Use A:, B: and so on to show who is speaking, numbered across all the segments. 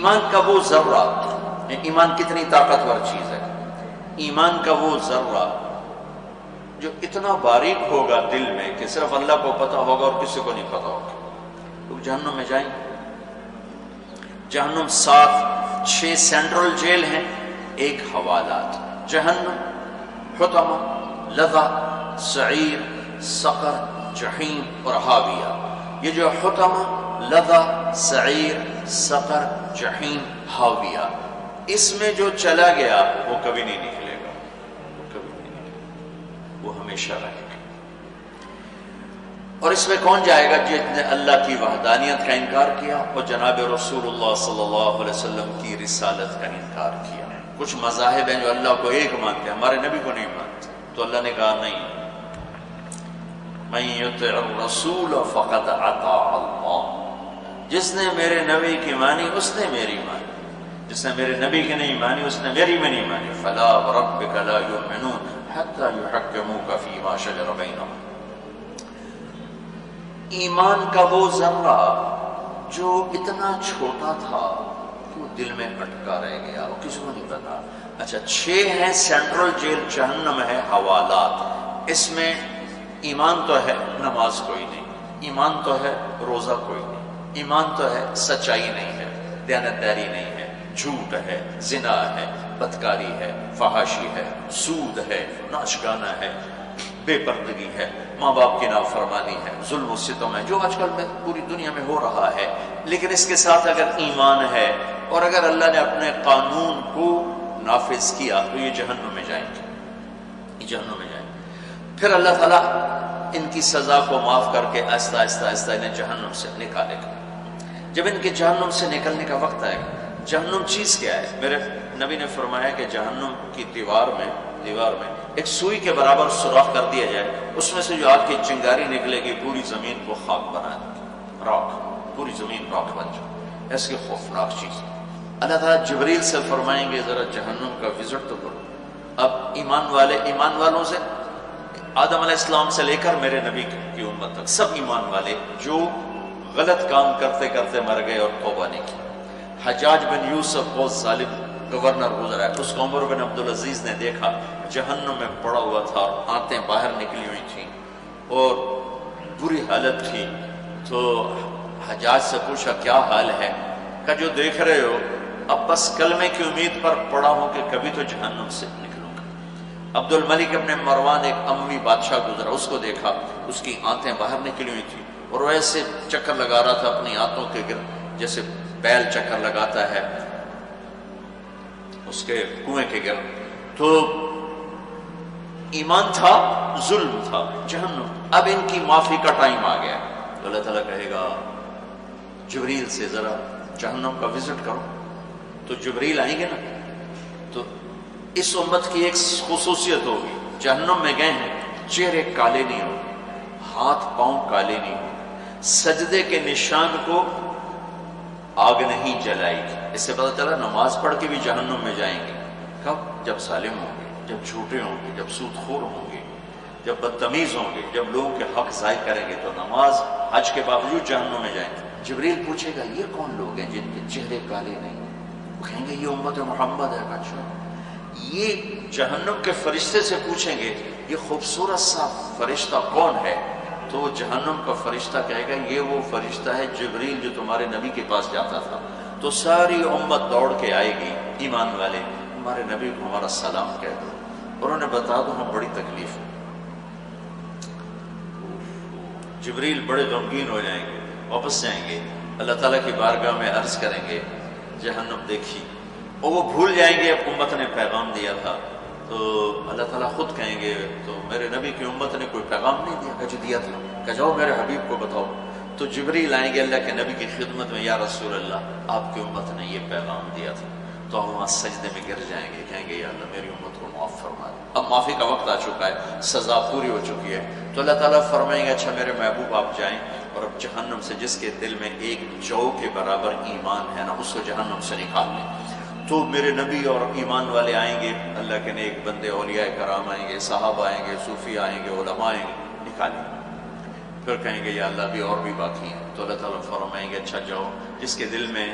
A: ایمان کا وہ ذرہ، ایمان کتنی طاقتور چیز ہے، ایمان کا وہ ذرہ جو اتنا باریک ہوگا دل میں کہ صرف اللہ کو پتہ ہوگا اور کسی کو نہیں پتہ ہوگا. لوگ جہنم میں جائیں گے. جہنم 6 سینٹرل جیل ہیں، ایک حوالات. جہنم، حطمہ، لظہ، سعیر، سقر، جحیم اور حاویہ. یہ جو حطمہ، لظہ، سعیر، سقر، جحیم، حاویہ، اس میں جو چلا گیا وہ کبھی نہیں نکلے گا، وہ کبھی نہیں نکلے گا، وہ ہمیشہ رہے گا. اور اس میں کون جائے گا؟ جس نے اللہ کی وحدانیت کا انکار کیا اور جناب رسول اللہ صلی اللہ علیہ وسلم کی رسالت کا انکار کیا. کچھ مذاہب ہیں جو اللہ کو ایک مانتے ہیں، ہمارے نبی کو نہیں مانتے. تو اللہ نے کہا نہیں، من یطع الرسول فقد اطاع اللہ. جس نے میرے نبی کی مانی اس نے میری مانی، جس نے میرے نبی کی نہیں مانی اس نے میری میں نہیں مانی. فلا وربک لا یؤمنون حتی یحکموک فیما شجر بینہم. ایمان کا وہ ذرہ جو اتنا چھوٹا تھا کہ وہ دل میں اٹکا رہ گیا، وہ کسی کو نہیں پتا. اچھا 6 ہیں سینٹرل جیل، جہنم ہے حوالات. اس میں ایمان تو ہے، نماز کوئی نہیں، ایمان تو ہے، روزہ کوئی نہیں، ایمان تو ہے، سچائی نہیں ہے، دیانتداری نہیں ہے، جھوٹ ہے، زنا ہے، بدکاری ہے، فحاشی ہے، سود ہے، ناچ گانا ہے، بے پردگی ہے، ماں باپ کی نافرمانی ہے، ظلم و ستم ہے، جو آج کل میں پوری دنیا میں ہو رہا ہے. لیکن اس کے ساتھ اگر ایمان ہے اور اگر اللہ نے اپنے قانون کو نافذ کیا تو یہ جہنم میں جائیں گے، یہ جہنم میں جائیں گے. پھر اللہ تعالیٰ ان کی سزا کو معاف کر کے آہستہ آہستہ آہستہ انہیں جہنم سے نکالے گا. جب ان کے جہنم سے نکلنے کا وقت آئے گا، جہنم چیز کیا ہے؟ میرے نبی نے فرمایا کہ جہنم کی دیوار میں ایک سوئی کے برابر سوراخ کر دیا جائے، اس میں سے جو آگ کی چنگاری نکلے گی پوری زمین کو خاک بنا دے گی، راکھ، پوری زمین راکھ بن جائے. ایسی خوفناک چیز. اللہ تعالیٰ جبریل سے فرمائیں گے ذرا جہنم کا وزٹ تو کرو. اب ایمان والوں سے، آدم علیہ السلام سے لے کر میرے نبی کی امت تک سب ایمان والے جو غلط کام کرتے کرتے مر گئے اور توبہ نہیں کی. حجاج بن یوسف بہت ظالم گورنر گزرا ہے، اس کو عمر بن عبدالعزیز نے دیکھا جہنم میں پڑا ہوا تھا اور آنتیں باہر نکلی ہوئی تھیں اور بری حالت تھی. تو حجاج سے پوچھا کیا حال ہے؟ کہ جو دیکھ رہے ہو اب بس کلمے کی امید پر پڑا ہوں کہ کبھی تو جہنم سے نکلوں گا. عبد الملک ابن مروان ایک اموی بادشاہ گزرا، اس کو دیکھا اس کی آنتیں باہر نکلی ہوئی تھیں اور وہ ایسے چکر لگا رہا تھا اپنی آنتوں کے گرد جیسے بیل چکر لگاتا ہے اس کے کنویں کے گرد. تو ایمان تھا، ظلم تھا، جہنم. اب ان کی معافی کا ٹائم آ گیا تو اللہ تعالیٰ کہے گا جبریل سے ذرا جہنم کا وزٹ کرو. تو جبریل آئیں گے نا تو اس امت کی ایک خصوصیت ہوگی، جہنم میں گئے ہیں چہرے کالے نہیں ہوں، ہاتھ پاؤں کالے نہیں ہوں، سجدے کے نشان کو آگ نہیں جلائے گی. اس سے پتہ چلا نماز پڑھ کے بھی جہنم میں جائیں گے. کب؟ جب ظالم ہوں گے، جب جھوٹے ہوں گے، جب سود خور ہوں گے، جب بدتمیز ہوں گے، جب لوگوں کے حق ضائع کریں گے تو نماز حج کے باوجود جہنم میں جائیں گے. جبریل پوچھے گا یہ کون لوگ ہیں جن کے چہرے کالے نہیں؟ وہ کہیں گے یہ امت محمد ہے. اچھا یہ جہنم کے فرشتے سے پوچھیں گے یہ خوبصورت سا فرشتہ کون ہے؟ تو وہ جہنم کا فرشتہ کہے گا یہ وہ فرشتہ ہے جبریل جو تمہارے نبی کے پاس جاتا تھا. تو ساری امت دوڑ کے آئے گی، ایمان والے ہمارے نبی کو ہمارا سلام کہہ دو اور انہیں بتا دو ہم بڑی تکلیف ہے. جبریل بڑے غمگین ہو جائیں گے، واپس جائیں گے، اللہ تعالیٰ کی بارگاہ میں عرض کریں گے جہنم دیکھی، اور وہ بھول جائیں گے اب امت نے پیغام دیا تھا. تو اللہ تعالیٰ خود کہیں گے تو میرے نبی کی امت نے کوئی پیغام نہیں دیا؟ کہ جو دیا تھا، کہ جاؤ میرے حبیب کو بتاؤ. تو جبریل آئیں گے اللہ کے نبی کی خدمت میں، یا رسول اللہ آپ کی امت نے یہ پیغام دیا تھا. تو ہم وہاں سجدے میں گر جائیں گے، کہیں گے یا اللہ میری امت کو معاف فرما دے. اب معافی کا وقت آ چکا ہے، سزا پوری ہو چکی ہے. تو اللہ تعالیٰ فرمائیں گے اچھا میرے محبوب آپ جائیں اور اب جہنم سے جس کے دل میں ایک جو کے برابر ایمان ہے نا اس کو جہنم سے نکال لیں. تو میرے نبی اور ایمان والے آئیں گے، اللہ کے نیک بندے اولیاء کرام آئیں گے، صحابہ آئیں گے، صوفی آئیں گے، علماء آئیں گے، نکالیں. پھر کہیں گے یا اللہ بھی اور بھی باقی ہیں. تو اللہ تعالیٰ فرمائیں گے اچھا جاؤ جس کے دل میں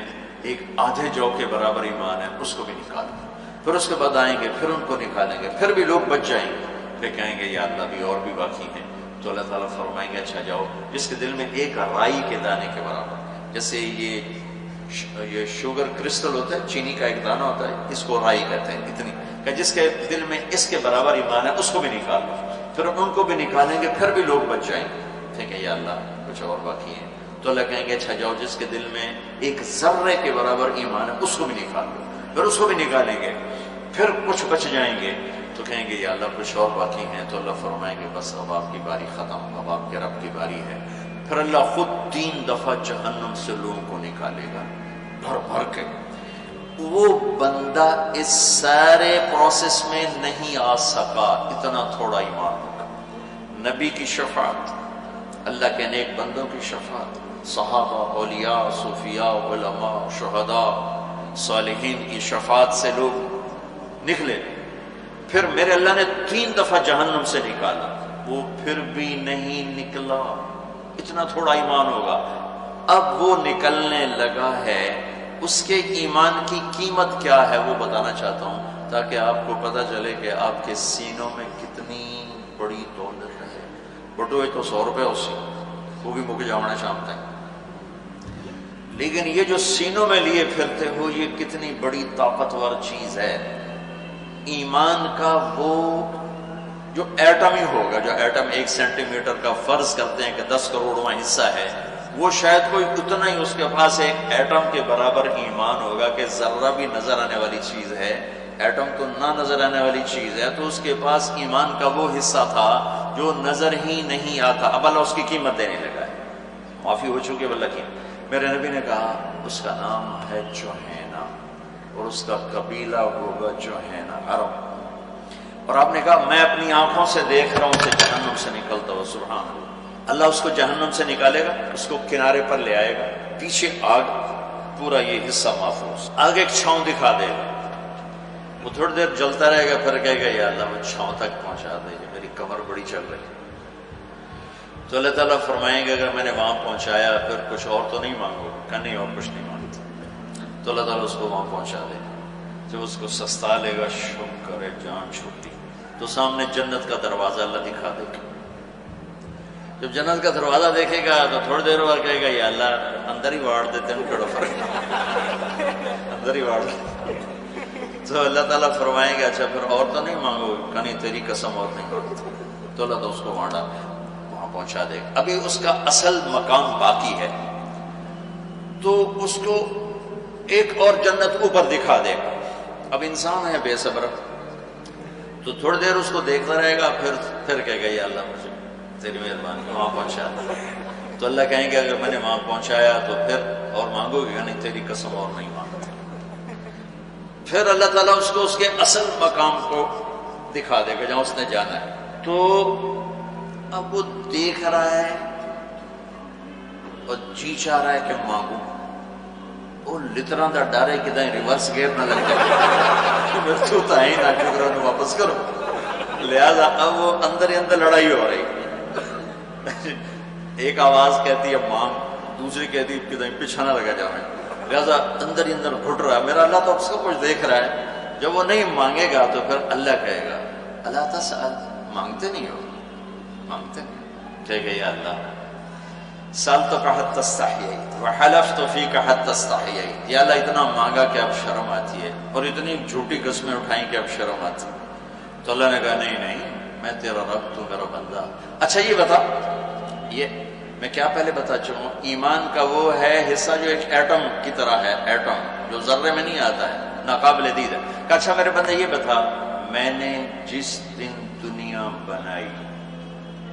A: ایک آدھے جو کے برابر ایمان ہے اس کو بھی نکالو. پھر اس کے بعد آئیں گے، پھر ان کو نکالیں گے، پھر بھی لوگ بچ جائیں گے، پھر کہیں گے یا اللہ بھی اور بھی باقی ہیں. تو اللہ تعالیٰ فرمائیں گے اچھا جاؤ، جس کے دل میں ایک رائی کے دانے کے برابر، جیسے یہ شوگر کرسٹل ہوتا ہے، چینی کا ایک دانہ ہوتا ہے، اس کو رائی کہتے ہیں، اتنی کہ جس کے دل میں اس کے برابر ایمان ہے اس کو بھی نکال لو. پھر ان کو بھی نکالیں گے، پھر بھی لوگ بچ جائیں گے. ٹھیک ہے یا اللہ کچھ اور باقی ہے. تو اللہ کہیں گے اچھا جاؤ، جس کے دل میں ایک ذرے کے برابر ایمان ہے اس کو بھی نکال لو. پھر اس کو بھی نکالیں گے، پھر کچھ بچ جائیں گے. تو کہیں گے یا اللہ کچھ اور باقی ہیں. تو اللہ فرمائیں گے بس اب آپ کی باری ختم، اب آپ کے رب کی باری ہے. پھر اللہ خود 3 دفعہ جہنم سے لوگوں کو نکالے گا بھر بھر کے. وہ بندہ اس سارے پروسیس میں نہیں آ سکا، اتنا تھوڑا ایمان ہوگا. نبی کی شفاعت، اللہ کے نیک بندوں کی شفاعت، صحابہ، اولیاء، صوفیاء، علماء، شہداء، صالحین کی شفاعت سے لوگ نکلے. پھر میرے اللہ نے 3 دفعہ جہنم سے نکالا، وہ پھر بھی نہیں نکلا، اتنا تھوڑا ایمان ہوگا. اب وہ نکلنے لگا ہے، اس کے ایمان کی قیمت کیا ہے وہ بتانا چاہتا ہوں، تاکہ آپ کو پتہ چلے کہ آپ کے سینوں میں کتنی بڑی دولت ہے. بٹوئے تو 100 روپے اسی، وہ بھی مک جاؤنا شام تک. لیکن یہ جو سینوں میں لیے پھرتے ہو، یہ کتنی بڑی طاقتور چیز ہے. ایمان کا وہ جو ایٹم ہی ہوگا، جو ایٹم 1 سینٹی میٹر کا فرض کرتے ہیں کہ 10 کروڑواں حصہ ہے، وہ شاید کوئی اتنا ہی اس کے پاس ایک ایٹم کے برابر ایمان ہوگا کہ ذرہ بھی نظر آنے والی چیز ہے. ایٹم تو نہ نظر آنے والی چیز ہے، تو اس کے پاس ایمان کا وہ حصہ تھا جو نظر ہی نہیں آتا. اب اللہ اس کی قیمت دینے لگا ہے، معافی ہو چکی ہے اللہ کی. میرے نبی نے کہا اس کا نام ہے جوہینہ، اور اس کا قبیلہ ہوگا جوہینہ عرب. اور آپ نے کہا میں اپنی آنکھوں سے دیکھ رہا ہوں کہ جہنم سے نکلتا ہو. سبحان اللہ. اللہ اس کو جہنم سے نکالے گا، اس کو کنارے پر لے آئے گا، پیچھے آگ، پورا یہ حصہ محفوظ. آگے ایک چھاؤں دکھا دے گا، وہ تھوڑی دیر جلتا رہے گا، پھر کہے گا یا اللہ وہ چھاؤں تک پہنچا دے، میری کمر بڑی چل رہی ہے. تو اللہ تعالیٰ فرمائیں گے اگر میں نے وہاں پہنچایا پھر کچھ اور تو نہیں مانگو، کہ نہیں اور کچھ نہیں مانگتا. تو اللہ تعالیٰ اس کو وہاں پہنچا دے گا. جب اس کو سستا لے گا، شکر ہے جان چھوٹی، تو سامنے جنت کا دروازہ اللہ دکھا دے گا. جب جنت کا دروازہ دیکھے گا تو تھوڑی دیر بعد کہے گا یا اللہ اندر ہی واڑ دیتے ہیں، کڑو فرق اندر ہی واڑ دیتے. تو اللہ تعالیٰ فرمائیں گے اچھا پھر اور تو نہیں مانگو، کہ نہیں تیری قسم اور نہیں مانگتا. تو اللہ تو اس کو وہاں پہنچا دے گا. ابھی اس کا اصل مقام باقی ہے، تو اس کو ایک اور جنت اوپر دکھا دے گا. اب انسان ہے بے صبر، تو تھوڑی دیر اس کو دیکھتا رہے گا، پھر کہے گا یا اللہ مجھے تیری مہربانی وہاں پہنچا دے. تو اللہ کہیں گے اگر میں نے وہاں پہنچایا تو پھر اور مانگو گے، نہیں تیری قسم اور نہیں مانگتا. پھر اللہ تعالیٰ اس کو اس کے اصل مقام کو دکھا دے گا جہاں اس نے جانا ہے. تو اب وہ دیکھ رہا ہے اور جی چاہ رہا ہے کہ مانگو، وہ لطرا دا ڈر ہے کہ ریورس گیئر نہ لگ جائے، تو ہی نہ ٹکرا واپس کرو. لہذا اب وہ اندر ہی اندر لڑائی ہو رہی. ایک آواز کہتی ہے مانگ، دوسری کہتی ہے کہ پیچھا نہ لگا جاؤ. لہذا اندر ہی اندر گھٹ رہا ہے. میرا اللہ تو سب کچھ دیکھ رہا ہے. جب وہ نہیں مانگے گا تو پھر اللہ کہے گا اللہ تسأل، مانگتے نہیں ہو، مانگتے نہیں. کہے گا یا اللہ سألتک حتی استحییت وحلفت فیک حتی استحییت، یا اللہ اتنا مانگا کہ اب شرم آتی ہے، اور اتنی جھوٹی قسمیں اٹھائیں کہ اب شرم آتی ہے. تو اللہ نے کہا نہیں میں تیرا رب، تو میرا بندہ. اچھا یہ بتا، یہ میں کیا پہلے بتا چکا ہوں، ایمان کا وہ ہے حصہ جو ایک ایٹم کی طرح ہے، ایٹم جو ذرے میں نہیں آتا ہے، ناقابل دید ہے. کہ اچھا میرے بندے یہ بتا، میں نے جس دن دنیا بنائی،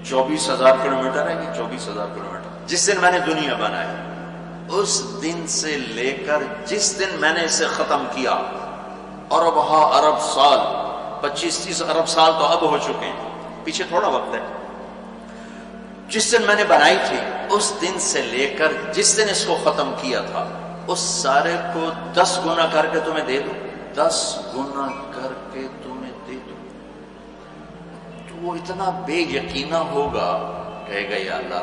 A: 24,000 کلومیٹر ہے یہ، 24,000 کلومیٹر، جس دن میں نے دنیا بنائی، اس دن سے لے کر جس دن میں نے اسے ختم کیا، ارب سال، 25-30 ارب سال تو اب ہو چکے ہیں، پیچھے تھوڑا وقت ہے. جس دن میں نے بنائی تھی اس دن سے لے کر جس دن اس کو ختم کیا تھا، اس سارے کو 10 گنا کر کے تمہیں دے دوں، 10 گنا کر کے تمہیں دے دوں. تو وہ اتنا بے یقینہ ہوگا، کہے گا یا اللہ